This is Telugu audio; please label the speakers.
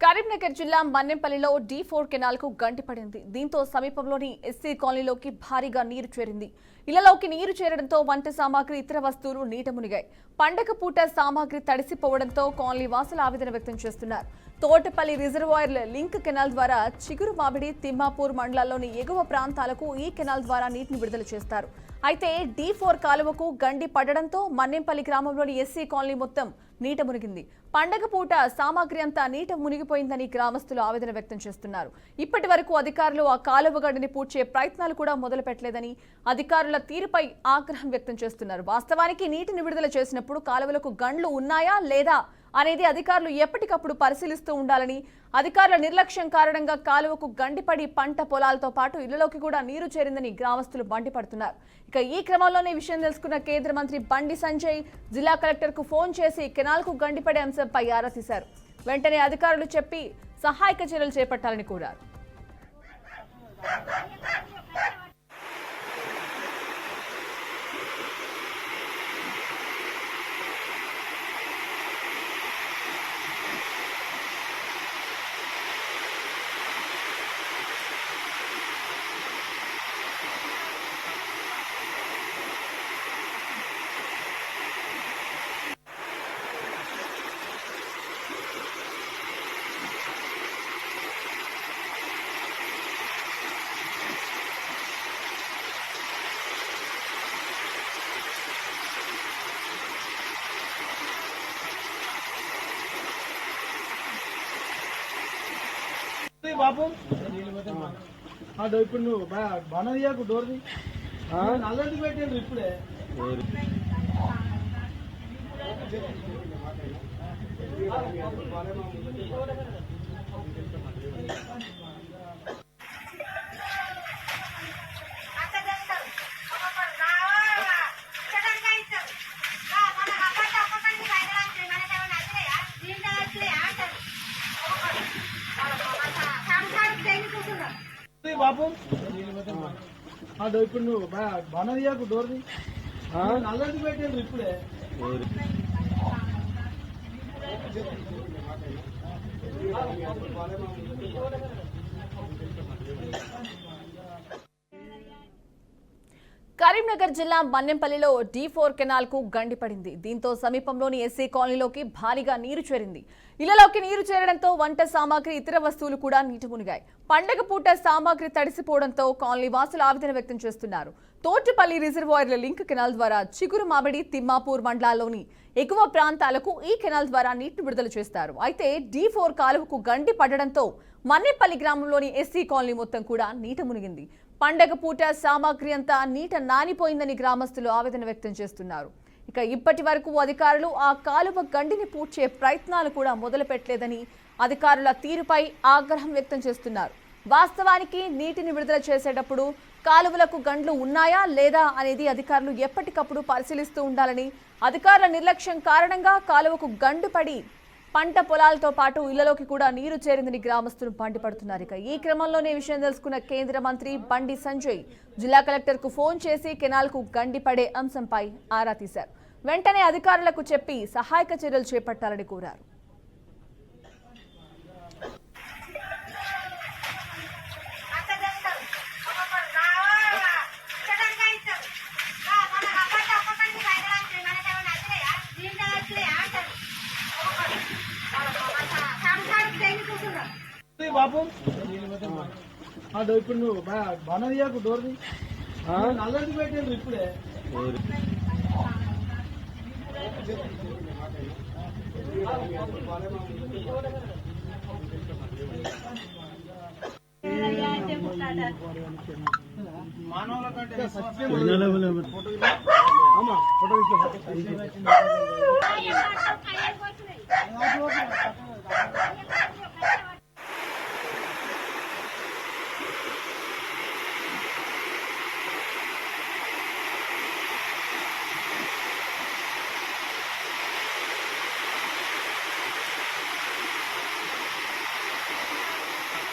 Speaker 1: కరీంనగర్ జిల్లా మన్నెంపల్లిలో D4 కెనాల్ కు గండి పడింది. దీంతో సమీపంలోని ఎస్సీ కాలనీలోకి భారీగా నీరు చేరింది. ఇళ్లలోకి నీరు చేరడంతో వంట సామాగ్రి ఇతర వస్తువులు నీట మునిగాయి. పండగ పూట సామాగ్రి తడిసిపోవడంతో కాలనీ వాసులు ఆవేదన వ్యక్తం చేస్తున్నారు. తోటపల్లి రిజర్వాయర్ లింక్ కెనాల్ ద్వారా చిగురు మామిడి తిమ్మాపూర్ మండలాల్లోని ఎగువ ప్రాంతాలకు ఈ కెనాల్ ద్వారా నీటిని విడుదల చేస్తారు. అయితే D4 కాలువకు గండి పడడంతో మన్నెంపల్లి గ్రామంలోని ఎస్సీ కాలనీ మొత్తం నీట మునిగింది. పండగ పూట సామాగ్రి అంతా నీట మునిగిపోయిందని గ్రామస్తులు ఆవేదన వ్యక్తం చేస్తున్నారు. ఇప్పటి వరకు అధికారులు ఆ కాలువ గండిని పూడ్చే ప్రయత్నాలు కూడా మొదలు పెట్టలేదని అధికారుల తీరుపై ఆగ్రహం వ్యక్తం చేస్తున్నారు. వాస్తవానికి నీటిని విడుదల చేసినప్పుడు కాలువలకు గండ్లు ఉన్నాయా లేదా అనేది అధికారులు ఎప్పటికప్పుడు పరిశీలిస్తూ ఉండాలని, అధికారుల నిర్లక్ష్యం కారణంగా కాలువకు గండిపడి పంట పొలాలతో పాటు ఇళ్లలోకి కూడా నీరు చేరిందని గ్రామస్తులు మండిపడుతున్నారు. ఇక ఈ క్రమంలోనే విషయం తెలుసుకున్న కేంద్ర మంత్రి బండి సంజయ్ జిల్లా కలెక్టర్ కు ఫోన్ చేసి కెనాల్ కు గండిపడే అంశంపై ఆరా తీశారు. వెంటనే అధికారులు చెప్పి సహాయక చర్యలు చేపట్టాలని కోరారు.
Speaker 2: బాబు ఇప్పుడు నువ్వు బనదియాకు డోర్ది నల్లది పెట్టారు ఇప్పుడే బాబు ఇప్పుడు నువ్వు బనదియాకు డోర్ది నల్లది పెట్టారు ఇప్పుడే
Speaker 1: కరీంనగర్ జిల్లా మన్నెంపల్లిలో D4 కెనాల్ కు గండి పడింది. దీంతో సమీపంలోని ఎస్సీ కాలనీలోకి భారీగా నీరు చేరింది. ఇళ్లలోకి నీరు చేరడంతో వంట సామాగ్రి ఇతర వస్తువులు కూడా నీట మునిగాయి. పండగ పూట సామాగ్రి తడిసిపోవడంతో కాలనీ వాసులు ఆవేదన వ్యక్తం చేస్తున్నారు. తోటపల్లి రిజర్వాయర్ల లింక్ కెనాల్ ద్వారా చిగురు మామిడి తిమ్మాపూర్ మండలాల్లోని ఎగువ ప్రాంతాలకు ఈ కెనాల్ ద్వారా నీటిని విడుదల చేస్తారు. అయితే D4 కాలువకు గండి పడడంతో మన్నెంపల్లి గ్రామంలోని ఎస్సీ కాలనీ మొత్తం కూడా నీట మునిగింది. పండగ పూట సామాగ్రి అంతా నీట నానిపోయిందని గ్రామస్తులు ఆవేదన వ్యక్తం చేస్తున్నారు. ఇక ఇప్పటి వరకు అధికారులు ఆ కాలువ గండిని పూడ్చే ప్రయత్నాలు కూడా మొదలు పెట్టలేదని అధికారుల తీరుపై ఆగ్రహం వ్యక్తం చేస్తున్నారు. వాస్తవానికి నీటిని విడుదల చేసేటప్పుడు కాలువలకు గండ్లు ఉన్నాయా లేదా అనేది అధికారులు ఎప్పటికప్పుడు పరిశీలిస్తూ ఉండాలని, అధికారుల నిర్లక్ష్యం కారణంగా కాలువకు గండు పడి పంట పొలాలతో పాటు ఇళ్లలోకి కూడా నీరు చేరిందని గ్రామస్తులు మండిపడుతున్నారు. ఇక ఈ క్రమంలోనే విషయం తెలుసుకున్న కేంద్ర మంత్రి బండి సంజయ్ జిల్లా కలెక్టర్ కు ఫోన్ చేసి కెనాల్ కు గండి పడే అంశంపై ఆరా తీశారు. వెంటనే అధికారులకు చెప్పి సహాయక చర్యలు చేపట్టాలని కోరారు.
Speaker 2: బాబు ఇప్పుడు నువ్వు బనదియాకు డోర్ది నల్లది పెట్టారు ఇప్పుడే మానవుల కంటే ఫోటో